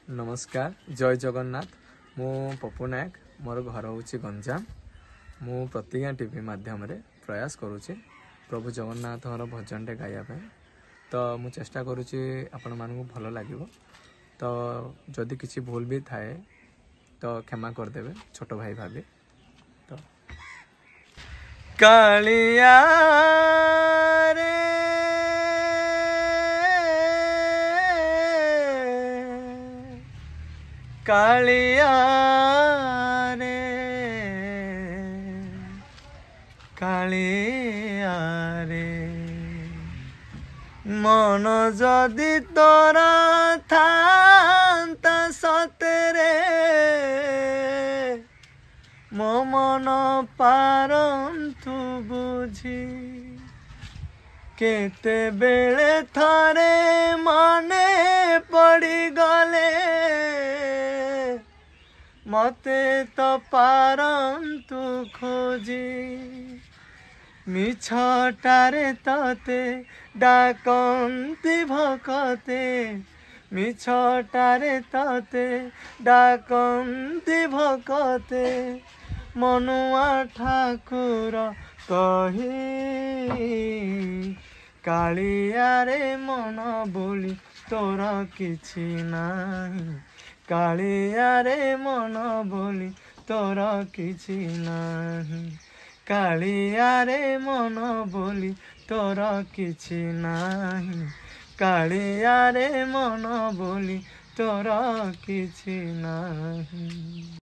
नमस्कार जय जगन्नाथ मु पप्पू नायक मोर घर हूँ गंजाम मु प्रतिज्ञा टीवी माध्यम रे प्रयास करुच्ची प्रभु जगन्नाथ भजन टे गाइबा तो मु चेष्टा करुच्ची आपण मानू भल लगे तो जदि किसी भूल भी थाए तो क्षमा करदेवे छोट भाई भाभी तो कालिया रे कालिया रे कालिया रे मन जदि तोरा थांता सतरे मो मन पारंतु बुझी केते बेले थारे माने पड़ी गले मते तो पारंतु खोजी मिछटारे तते डाकंती भकते मिछटारे तते डाकंती भकते मनुआ ठाकुर कही कालिया रे मन बोली तोर किछि नाही कालिया रे मन बोली तोर किछि नाही कालिया रे मन बोली तोर किछि नाही कालिया रे मन बोली तोर किछि नाही।